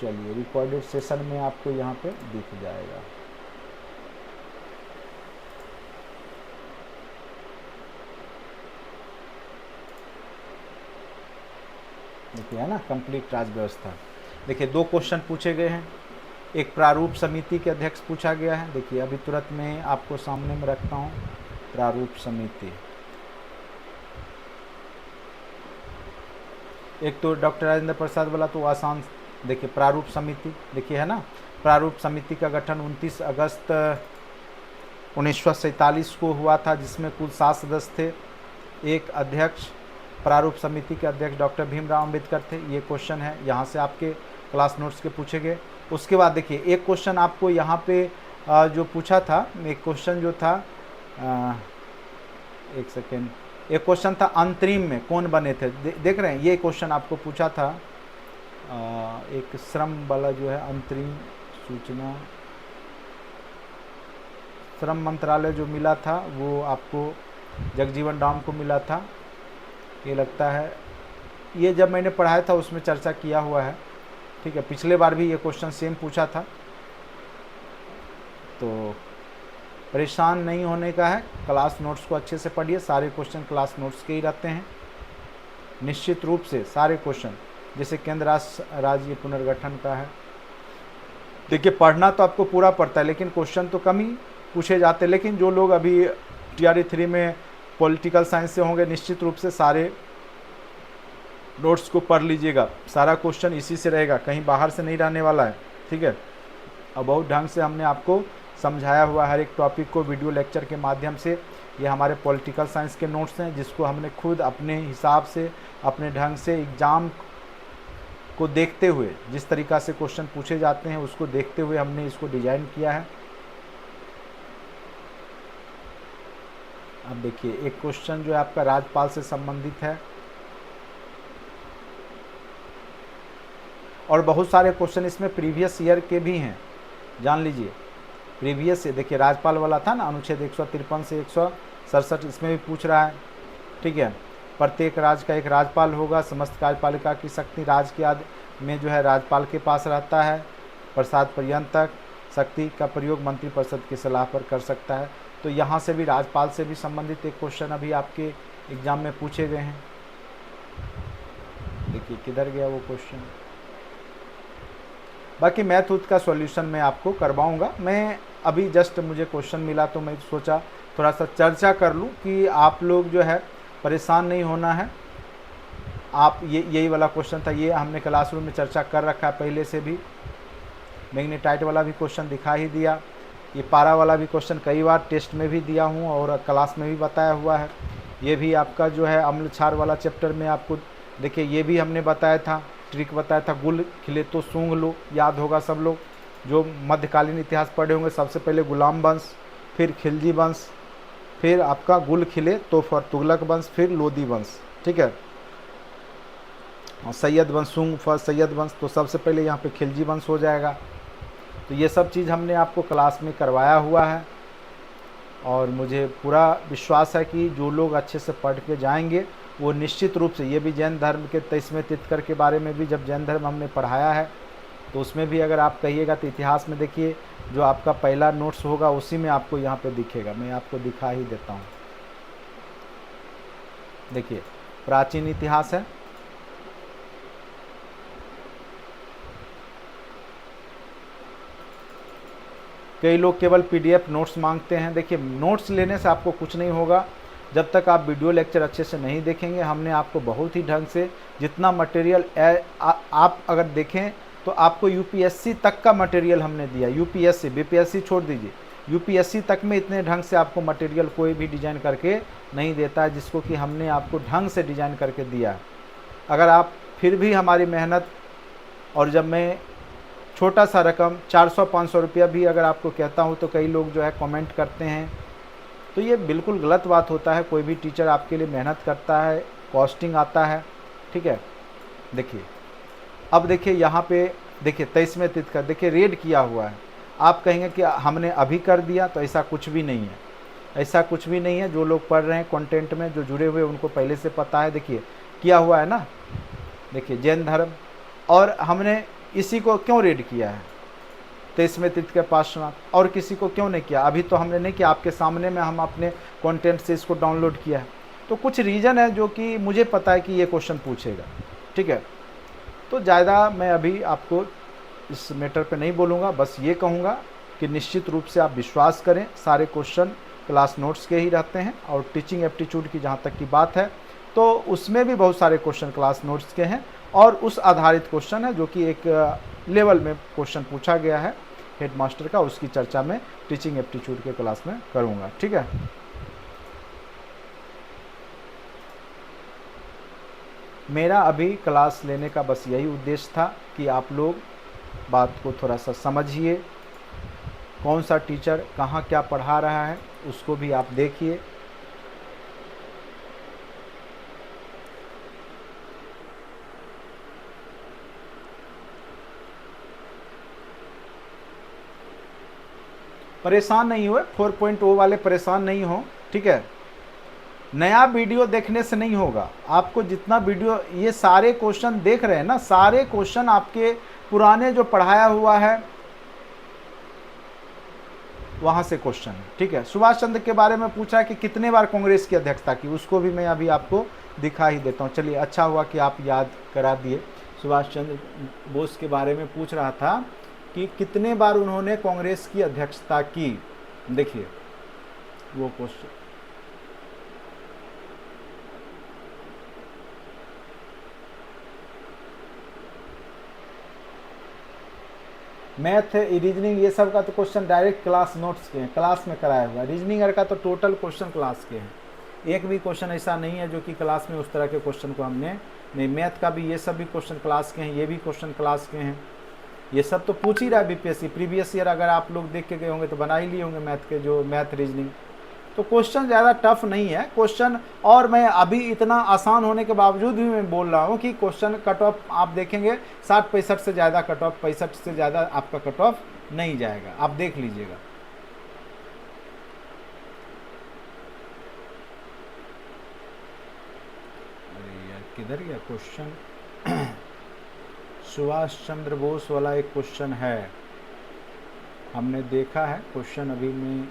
चलिए रिकॉर्डेड सेशन में आपको यहाँ पे दिख जाएगा। देखिए है ना, कंप्लीट राज्य व्यवस्था। देखिए 2 क्वेश्चन पूछे गए हैं। एक प्रारूप समिति के अध्यक्ष पूछा गया है। देखिए अभी तुरंत मैं आपको सामने में रखता हूँ प्रारूप समिति। एक तो डॉक्टर राजेंद्र प्रसाद वाला तो आसान। देखिए प्रारूप समिति, देखिए है ना, प्रारूप समिति का गठन 29 अगस्त 1947 को हुआ था, जिसमें कुल 7 सदस्य थे। एक अध्यक्ष, प्रारूप समिति के अध्यक्ष डॉक्टर भीमराव अंबेडकर थे। ये क्वेश्चन है, यहाँ से आपके क्लास नोट्स के पूछे गए। उसके बाद देखिए एक क्वेश्चन आपको यहाँ पे जो पूछा था, एक क्वेश्चन जो था, एक सेकेंड, एक क्वेश्चन था अंतरिम में कौन बने थे। देख रहे हैं, ये क्वेश्चन आपको पूछा था। एक श्रम वाला जो है अंतरिम सूचना, श्रम मंत्रालय जो मिला था वो आपको जगजीवन राम को मिला था, ये लगता है। ये जब मैंने पढ़ाया था उसमें चर्चा किया हुआ है, ठीक है। पिछले बार भी ये क्वेश्चन सेम पूछा था। तो परेशान नहीं होने का है, क्लास नोट्स को अच्छे से पढ़िए। सारे क्वेश्चन क्लास नोट्स के ही रहते हैं निश्चित रूप से, सारे क्वेश्चन। जैसे केंद्र राष्ट्र राज्य पुनर्गठन का है, देखिए पढ़ना तो आपको पूरा पड़ता है, लेकिन क्वेश्चन तो कम ही पूछे जाते हैं। लेकिन जो लोग अभी TRE 3 में पॉलिटिकल साइंस से होंगे, निश्चित रूप से सारे नोट्स को पढ़ लीजिएगा। सारा क्वेश्चन इसी से रहेगा, कहीं बाहर से नहीं रहने वाला है, ठीक है। और बहुत ढंग से हमने आपको समझाया हुआ हर एक टॉपिक को वीडियो लेक्चर के माध्यम से। ये हमारे पॉलिटिकल साइंस के नोट्स हैं, जिसको हमने खुद अपने हिसाब से, अपने ढंग से एग्ज़ाम को देखते हुए, जिस तरीक़ा से क्वेश्चन पूछे जाते हैं उसको देखते हुए हमने इसको डिज़ाइन किया है। अब देखिए एक क्वेश्चन जो है आपका राज्यपाल से संबंधित है, और बहुत सारे क्वेश्चन इसमें प्रीवियस ईयर के भी हैं, जान लीजिए। प्रीवियस से देखिए राज्यपाल वाला था ना, अनुच्छेद 153 से 167, इसमें भी पूछ रहा है, ठीक है। प्रत्येक राज्य का एक राज्यपाल होगा, समस्त कार्यपालिका की शक्ति राज्य के आदि में जो है राज्यपाल के पास रहता है। प्रसाद पर्यंतक शक्ति का प्रयोग मंत्रिपरिषद की सलाह पर कर सकता है। तो यहाँ से भी राज्यपाल से भी संबंधित एक क्वेश्चन अभी आपके एग्जाम में पूछे गए हैं। देखिए किधर गया वो क्वेश्चन। बाकी मैथ उथ का सॉल्यूशन मैं आपको करवाऊंगा। मैं अभी जस्ट मुझे क्वेश्चन मिला तो मैं सोचा थोड़ा सा चर्चा कर लूं कि आप लोग जो है परेशान नहीं होना है। आप यही वाला क्वेश्चन था, ये हमने क्लासरूम में चर्चा कर रखा है पहले से भी। मैग्नेटाइट वाला भी क्वेश्चन दिखा ही दिया। ये पारा वाला भी क्वेश्चन कई बार टेस्ट में भी दिया हूँ और क्लास में भी बताया हुआ है। ये भी आपका जो है अम्ल क्षार वाला चैप्टर में आपको देखिए ये भी हमने बताया था, ट्रिक बताया था। गुल खिले तो सूंघ लो, याद होगा सब लोग जो मध्यकालीन इतिहास पढ़े होंगे। सबसे पहले गुलाम वंश, फिर खिलजी वंश, फिर आपका गुल खिले तो फिर तुगलक वंश, फिर लोदी वंश, ठीक है। और सैयद वंश, सूंघ फर सैयद वंश, तो सबसे पहले यहाँ पे खिलजी वंश हो जाएगा। तो ये सब चीज़ हमने आपको क्लास में करवाया हुआ है और मुझे पूरा विश्वास है कि जो लोग अच्छे से पढ़ के जाएंगे वो निश्चित रूप से, ये भी जैन धर्म के 23वें तीर्थंकर के बारे में भी जब जैन धर्म हमने पढ़ाया है तो उसमें भी अगर आप कहिएगा तो इतिहास में देखिए जो आपका पहला नोट्स होगा उसी में आपको यहाँ पे दिखेगा। मैं आपको दिखा ही देता हूँ। देखिए प्राचीन इतिहास है, कई लोग केवल PDF नोट्स मांगते हैं। देखिए नोट्स लेने से आपको कुछ नहीं होगा जब तक आप वीडियो लेक्चर अच्छे से नहीं देखेंगे। हमने आपको बहुत ही ढंग से जितना मटेरियल आप अगर देखें तो आपको UPSC तक का मटेरियल हमने दिया। UPSC BPSC छोड़ दीजिए, UPSC तक में इतने ढंग से आपको मटेरियल कोई भी डिज़ाइन करके नहीं देता है जिसको कि हमने आपको ढंग से डिज़ाइन करके दिया है। अगर आप फिर भी हमारी मेहनत, और जब मैं छोटा सा रकम 400-500 रुपया भी अगर आपको कहता हूँ तो कई लोग जो है कमेंट करते हैं, तो ये बिल्कुल गलत बात होता है। कोई भी टीचर आपके लिए मेहनत करता है, कॉस्टिंग आता है, ठीक है। देखिए अब देखिए यहाँ पे देखिए 23वें तीर्थंकर देखिए रेड किया हुआ है। आप कहेंगे कि हमने अभी कर दिया, तो ऐसा कुछ भी नहीं है, ऐसा कुछ भी नहीं है। जो लोग पढ़ रहे हैं कंटेंट में, जो जुड़े हुए उनको पहले से पता है। देखिए किया हुआ है ना, देखिए जैन धर्म, और हमने इसी को क्यों रेड किया है 23वें तीर्थंकर पार्श्वनाथ, और किसी को क्यों नहीं किया। अभी तो हमने नहीं किया, आपके सामने में हम अपने कंटेंट से इसको डाउनलोड किया है। तो कुछ रीज़न है जो कि मुझे पता है कि ये क्वेश्चन पूछेगा, ठीक है। तो ज़्यादा मैं अभी आपको इस मैटर पे नहीं बोलूँगा, बस ये कहूँगा कि निश्चित रूप से आप विश्वास करें, सारे क्वेश्चन क्लास नोट्स के ही रहते हैं। और टीचिंग एप्टीट्यूड की जहाँ तक की बात है तो उसमें भी बहुत सारे क्वेश्चन क्लास नोट्स के हैं और उस आधारित क्वेश्चन है जो कि एक लेवल में क्वेश्चन पूछा गया है हेडमास्टर का, उसकी चर्चा में टीचिंग एप्टीट्यूड के क्लास में करूँगा। ठीक है, मेरा अभी क्लास लेने का बस यही उद्देश्य था कि आप लोग बात को थोड़ा सा समझिए, कौन सा टीचर कहाँ क्या पढ़ा रहा है उसको भी आप देखिए। परेशान नहीं हुए, 4.0 वाले परेशान नहीं हो। ठीक है, नया वीडियो देखने से नहीं होगा, आपको जितना वीडियो ये सारे क्वेश्चन देख रहे हैं ना, सारे क्वेश्चन आपके पुराने जो पढ़ाया हुआ है वहां से क्वेश्चन है। ठीक है, सुभाष चंद्र के बारे में पूछा कि कितने बार कांग्रेस की अध्यक्षता की, उसको भी मैं अभी आपको दिखा ही देता हूँ। चलिए, अच्छा हुआ कि आप याद करा दिए। सुभाष चंद्र बोस के बारे में पूछ रहा था कि कितने बार उन्होंने कांग्रेस की अध्यक्षता की। देखिए वो क्वेश्चन, मैथ रीजनिंग ये सब का तो क्वेश्चन डायरेक्ट क्लास नोट्स के हैं, क्लास में कराया हुआ। रीजनिंग का तो टोटल क्वेश्चन क्लास के हैं, एक भी क्वेश्चन ऐसा नहीं है जो कि क्लास में उस तरह के क्वेश्चन को हमने नहीं। मैथ का भी ये सब भी क्वेश्चन क्लास के हैं, ये भी क्वेश्चन क्लास के हैं। ये सब तो पूछ ही रहा है बीपीएससी। प्रीवियस ईयर अगर आप लोग देख के गए होंगे तो बना ही लिए होंगे मैथ के, जो मैथ रीजनिंग। तो क्वेश्चन ज़्यादा टफ नहीं है क्वेश्चन। और मैं अभी इतना आसान होने के बावजूद भी मैं बोल रहा हूँ कि क्वेश्चन कट ऑफ आप देखेंगे 60-65 से ज़्यादा कट ऑफ, 65 से ज़्यादा आपका कट ऑफ नहीं जाएगा, आप देख लीजिएगा। अरे यार किधर गया क्वेश्चन? सुभाष चंद्र बोस वाला एक क्वेश्चन है, हमने देखा है क्वेश्चन अभी में।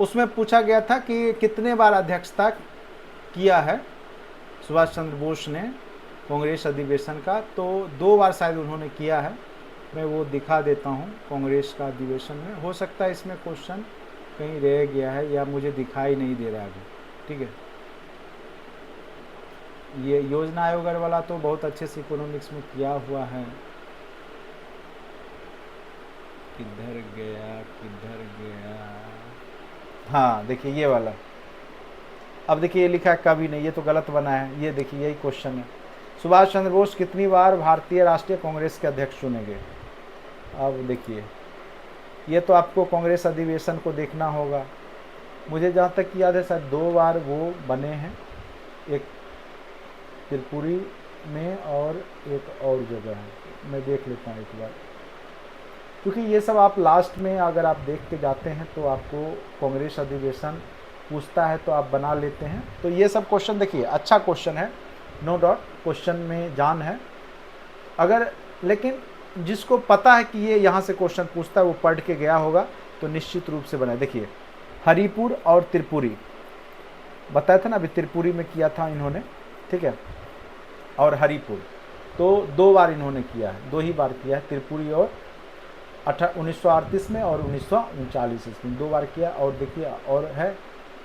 उसमें पूछा गया था कि कितने बार अध्यक्षता किया है सुभाष चंद्र बोस ने कांग्रेस अधिवेशन का, तो 2 बार शायद उन्होंने किया है। मैं वो दिखा देता हूँ कांग्रेस का अधिवेशन में। हो सकता है इसमें क्वेश्चन कहीं रह गया है या मुझे दिखाई नहीं दे रहा अभी। ठीक है, ये योजना आयोग वाला तो बहुत अच्छे से इकोनॉमिक्स में किया हुआ है। किधर गया किधर गया? हाँ देखिए ये वाला। अब देखिए ये लिखा है कभी नहीं, ये तो गलत बना है। ये देखिए यही क्वेश्चन है, सुभाष चंद्र बोस कितनी बार भारतीय राष्ट्रीय कांग्रेस के अध्यक्ष चुने गए। अब देखिए ये तो आपको कांग्रेस अधिवेशन को देखना होगा। मुझे जहाँ तक याद है शायद 2 बार वो बने हैं, एक त्रिपुरी में और एक और जगह है, मैं देख लेता हूँ एक बार, क्योंकि ये सब आप लास्ट में अगर आप देख के जाते हैं तो आपको कांग्रेस अधिवेशन पूछता है तो आप बना लेते हैं। तो ये सब क्वेश्चन देखिए अच्छा क्वेश्चन है, नो डाउट क्वेश्चन में जान है। अगर लेकिन जिसको पता है कि ये यहाँ से क्वेश्चन पूछता है, वो पढ़ के गया होगा तो निश्चित रूप से बनाए। देखिए हरिपुर और त्रिपुरी बताया था ना, अभी त्रिपुरी में किया था इन्होंने, ठीक है, और हरिपुर तो 2 बार इन्होंने किया है, 2 ही बार किया है त्रिपुरी, और 1938 में और 1939 में 2 बार किया। और देखिए और है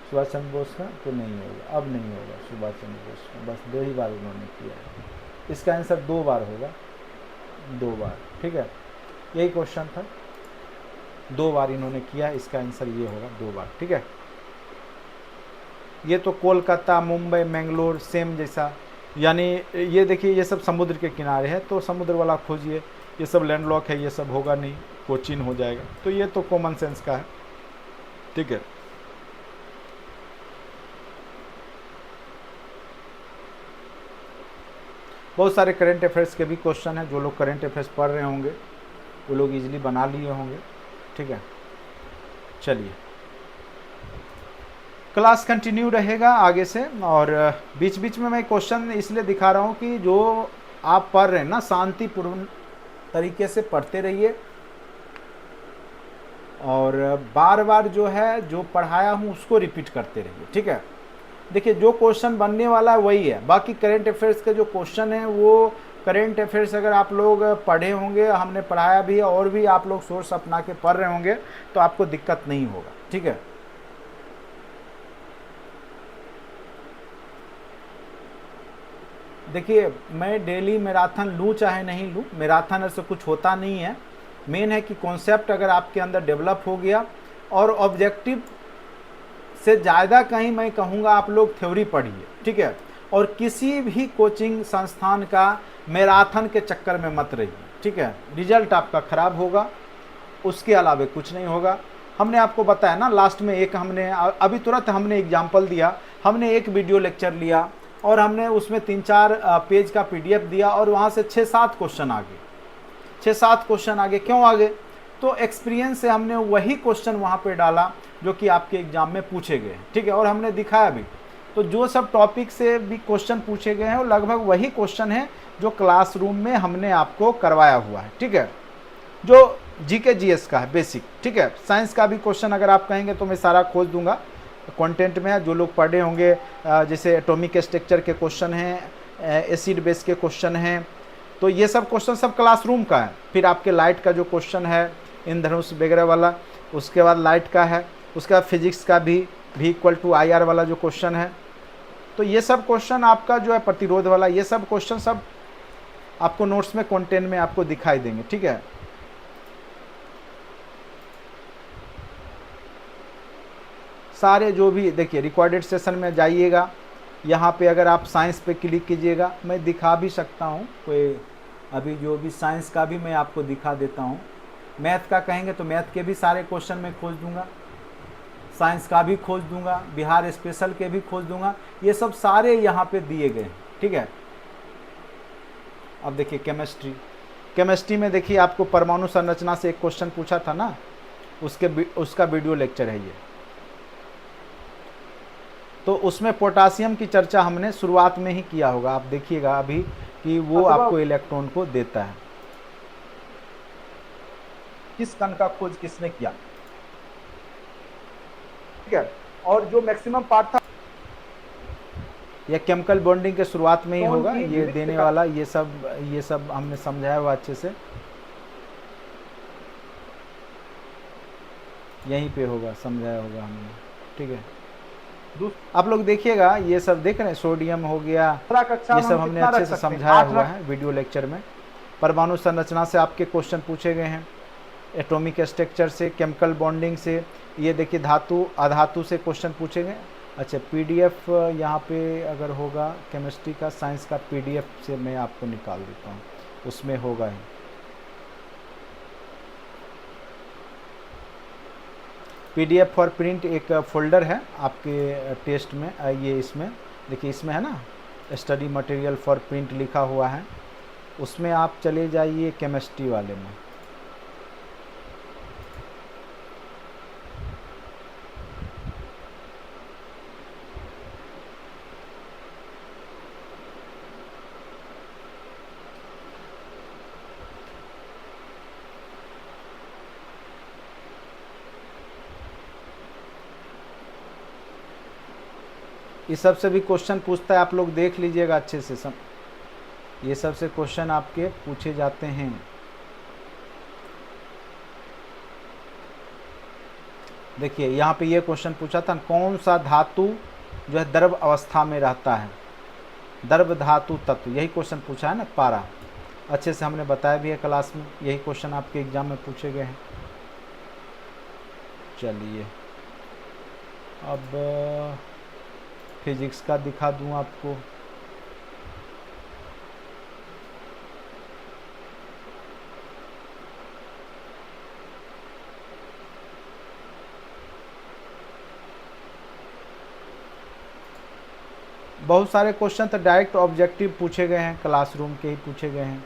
सुभाष चंद्र बोस का तो नहीं होगा, अब नहीं होगा सुभाष चंद्र बोस का, बस 2 ही बार उन्होंने किया है। इसका आंसर 2 बार होगा, 2 बार। ठीक है, यही क्वेश्चन था, 2 बार इन्होंने किया, इसका आंसर ये होगा 2 बार। ठीक है, ये तो कोलकाता मुंबई मैंगलोर सेम जैसा, यानी ये देखिए ये सब समुद्र के किनारे है तो समुद्र वाला खोजिए, ये सब लैंडलॉक है, ये सब होगा नहीं, कोचीन हो जाएगा। तो ये तो कॉमन सेंस का है। ठीक है, बहुत सारे करंट अफेयर्स के भी क्वेश्चन हैं, जो लोग करंट अफेयर्स पढ़ रहे होंगे वो लोग इजीली बना लिए होंगे। ठीक है, चलिए क्लास कंटिन्यू रहेगा आगे से, और बीच बीच में मैं क्वेश्चन इसलिए दिखा रहा हूँ कि जो आप पढ़ रहे हैं ना शांतिपूर्ण तरीके से पढ़ते रहिए और बार बार जो है जो पढ़ाया हूँ उसको रिपीट करते रहिए, ठीक है। देखिए जो क्वेश्चन बनने वाला है वही है, बाकी करेंट अफेयर्स के जो क्वेश्चन हैं वो करेंट अफेयर्स अगर आप लोग पढ़े होंगे, हमने पढ़ाया भी है और भी आप लोग सोर्स अपना के पढ़ रहे होंगे तो आपको दिक्कत नहीं होगा, ठीक है। देखिए मैं डेली मैराथन लूँ चाहे नहीं लूँ, मैराथन से कुछ होता नहीं है। मेन है कि कॉन्सेप्ट अगर आपके अंदर डेवलप हो गया और ऑब्जेक्टिव से ज़्यादा कहीं मैं कहूँगा आप लोग थ्योरी पढ़िए, ठीक है। और किसी भी कोचिंग संस्थान का मैराथन के चक्कर में मत रहिए, ठीक है। रिजल्ट आपका ख़राब होगा, उसके अलावा कुछ नहीं होगा। हमने आपको बताया ना लास्ट में, एक हमने अभी तुरंत हमने एग्जाम्पल दिया, हमने एक वीडियो लेक्चर लिया और हमने उसमें 3-4 पेज का PDF दिया और वहाँ से 6-7 क्वेश्चन आ गए, 6-7 क्वेश्चन आगे। क्यों आगे? तो एक्सपीरियंस से हमने वही क्वेश्चन वहाँ पे डाला जो कि आपके एग्जाम में पूछे गए, ठीक है। और हमने दिखाया भी, तो जो सब टॉपिक से भी क्वेश्चन पूछे गए हैं वो लगभग वही क्वेश्चन है जो क्लासरूम में हमने आपको करवाया हुआ है, ठीक है। जो GK GS का है बेसिक, ठीक है। साइंस का भी क्वेश्चन अगर आप कहेंगे तो मैं सारा खोज दूंगा, कंटेंट में है। जो लोग पढ़े होंगे जैसे एटॉमिक स्ट्रक्चर के क्वेश्चन हैं, एसिड बेस के क्वेश्चन हैं, तो ये सब क्वेश्चन सब क्लासरूम का है। फिर आपके लाइट का जो क्वेश्चन है इंद्रधनुष वगैरह वाला, उसके बाद लाइट का है, उसके बाद फिजिक्स का भी V=IR वाला जो क्वेश्चन है। तो ये सब क्वेश्चन आपका जो है प्रतिरोध वाला, ये सब क्वेश्चन सब आपको नोट्स में कंटेंट में आपको दिखाई देंगे, ठीक है। सारे जो भी देखिए रिकॉर्डेड सेशन में जाइएगा, यहाँ पे अगर आप साइंस पे क्लिक कीजिएगा, मैं दिखा भी सकता हूँ कोई, अभी जो भी साइंस का भी मैं आपको दिखा देता हूँ। मैथ का कहेंगे तो मैथ के भी सारे क्वेश्चन मैं खोज दूंगा, साइंस का भी खोज दूंगा, बिहार स्पेशल के भी खोज दूंगा, ये सब सारे यहाँ पे दिए गए हैं, ठीक है। अब देखिए केमिस्ट्री में देखिए आपको परमाणु संरचना से एक क्वेश्चन पूछा था ना, उसका वीडियो लेक्चर है ये। तो उसमें पोटासियम की चर्चा हमने शुरुआत में ही किया होगा, आप देखिएगा अभी कि वो आपको इलेक्ट्रॉन को देता है। किस कण का खोज किसने किया, ठीक है। और जो मैक्सिमम पार्ट था यह केमिकल बॉन्डिंग के शुरुआत में ही होगा, ये देने वाला ये सब हमने समझाया हुआ अच्छे से, यहीं पे होगा, समझाया होगा हमने, ठीक है। आप लोग देखिएगा, ये सब देख रहे हैं, सोडियम हो गया, ये सब हमने अच्छे से समझाया हुआ है वीडियो लेक्चर में। परमाणु संरचना से आपके क्वेश्चन पूछे गए हैं, एटॉमिक स्ट्रक्चर से, केमिकल बॉन्डिंग से, ये देखिए धातु अधातु से क्वेश्चन पूछे गए। अच्छा PDF यहाँ पे अगर होगा केमिस्ट्री का, साइंस का PDF से मैं आपको निकाल देता हूँ, उसमें होगा ही। PDF फॉर प्रिंट एक फोल्डर है आपके टेस्ट में, ये इसमें देखिए, इसमें है ना स्टडी मटेरियल फॉर प्रिंट लिखा हुआ है, उसमें आप चले जाइए केमिस्ट्री वाले में। ये सब से भी क्वेश्चन पूछता है, आप लोग देख लीजिएगा अच्छे से, ये सब से क्वेश्चन आपके पूछे जाते हैं। देखिए यहाँ पे ये क्वेश्चन पूछा था, कौन सा धातु जो है द्रव अवस्था में रहता है, द्रव धातु तत्व, यही क्वेश्चन पूछा है ना, पारा अच्छे से हमने बताया भी है क्लास में, यही क्वेश्चन आपके एग्जाम में पूछे गए हैं। चलिए अब फिजिक्स का दिखा दूं आपको। बहुत सारे क्वेश्चन तो डायरेक्ट ऑब्जेक्टिव पूछे गए हैं, क्लासरूम के ही पूछे गए हैं।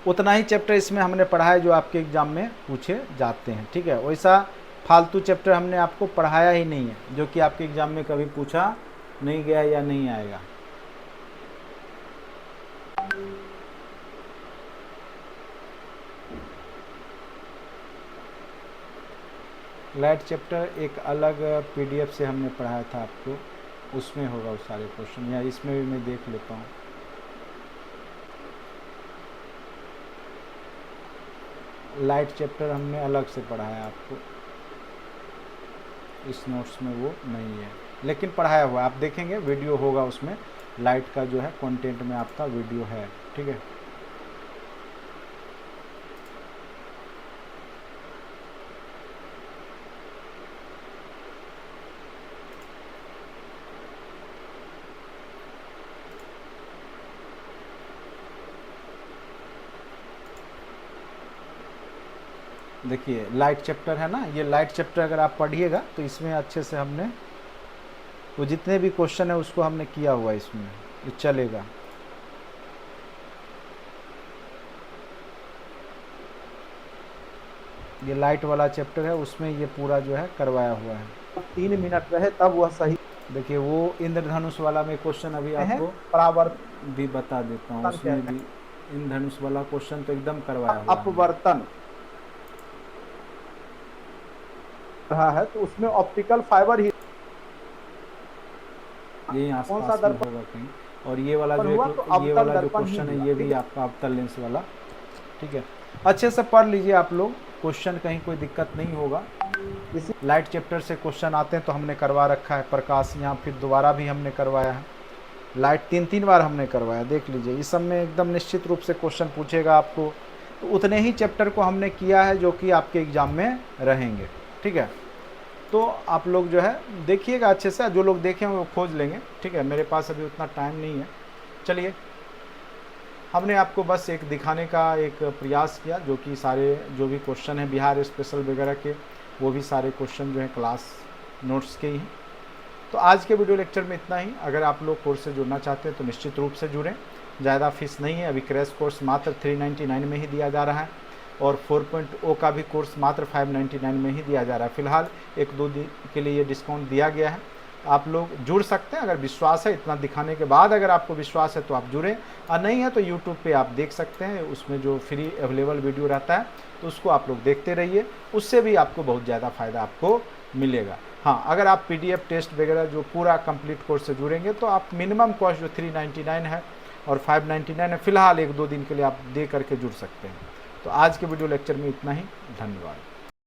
उतना ही चैप्टर इसमें हमने पढ़ा है जो आपके एग्जाम में पूछे जाते हैं, ठीक है। वैसा फालतू चैप्टर हमने आपको पढ़ाया ही नहीं है जो कि आपके एग्जाम में कभी पूछा नहीं गया या नहीं आएगा। लाइट चैप्टर एक अलग पीडीएफ से हमने पढ़ाया था आपको, उसमें होगा वो सारे क्वेश्चन, या इसमें भी मैं देख लेता हूँ। लाइट चैप्टर हमने अलग से पढ़ाया आपको, इस नोट्स में वो नहीं है, लेकिन पढ़ाया हुआ आप देखेंगे, वीडियो होगा उसमें, लाइट का जो है कंटेंट में आपका वीडियो है, ठीक है। देखिए लाइट चैप्टर है ना, ये लाइट चैप्टर अगर आप पढ़िएगा तो इसमें अच्छे से हमने वो जितने भी क्वेश्चन है उसको हमने किया हुआ है, इसमें ये चलेगा। ये लाइट वाला चैप्टर है, उसमें ये पूरा जो है करवाया हुआ है। 3 मिनट रहे तब वह सही देखिए वो इंद्रधनुष वाला में क्वेश्चन अभी आपको परावर्तन भी बता देता हूँ, उसमें भी इंद्रधनुष वाला क्वेश्चन तो एकदम करवाया हुआ है। अपवर्तन रहा है तो उसमें ऑप्टिकल फाइबर ही यही कौन सा आसपास में दर्पण होगा कहीं। और ये वाला जो हुआ तो ये अवतल वाला जो दर्पण ही क्वेश्चन है हुआ, ये भी ठीक है। आपका अवतल लेंस वाला, ठीक है। अच्छे से पढ़ लीजिए आप लोग, क्वेश्चन कहीं कोई दिक्कत नहीं होगा। इसी लाइट चैप्टर से क्वेश्चन आते हैं तो हमने करवा रखा है, प्रकाश यहाँ फिर दोबारा भी हमने करवाया है, लाइट 3 बार हमने करवाया, देख लीजिए। इस सब में एकदम निश्चित रूप से क्वेश्चन पूछेगा आपको, तो उतने ही चैप्टर को हमने किया है जो कि आपके एग्जाम में रहेंगे, ठीक है। तो आप लोग जो है देखिएगा अच्छे से, जो लोग देखें वो खोज लेंगे, ठीक है। मेरे पास अभी उतना टाइम नहीं है। चलिए, हमने आपको बस एक दिखाने का एक प्रयास किया, जो कि सारे जो भी क्वेश्चन हैं बिहार स्पेशल वगैरह के, वो भी सारे क्वेश्चन जो हैं क्लास नोट्स के ही हैं। तो आज के वीडियो लेक्चर में इतना ही। अगर आप लोग कोर्स से जुड़ना चाहते हैं तो निश्चित रूप से जुड़ें, ज़्यादा फीस नहीं है। अभी क्रैश कोर्स मात्र 399 में ही दिया जा रहा है, और 4.0 का भी कोर्स मात्र 599 में ही दिया जा रहा है। फिलहाल 1-2 दिन के लिए ये डिस्काउंट दिया गया है, आप लोग जुड़ सकते हैं। अगर विश्वास है, इतना दिखाने के बाद अगर आपको विश्वास है तो आप जुड़ें, और नहीं है तो यूट्यूब पे आप देख सकते हैं, उसमें जो फ्री अवेलेबल वीडियो रहता है तो उसको आप लोग देखते रहिए, उससे भी आपको बहुत ज़्यादा फ़ायदा आपको मिलेगा। हाँ, अगर आप पीडीएफ टेस्ट वगैरह जो पूरा कंप्लीट कोर्स से जुड़ेंगे तो आप मिनिमम कॉस्ट जो 399 है और 599 है, फिलहाल 1-2 दिन के लिए आप दे करके जुड़ सकते हैं। तो आज के वीडियो लेक्चर में इतना ही, धन्यवाद।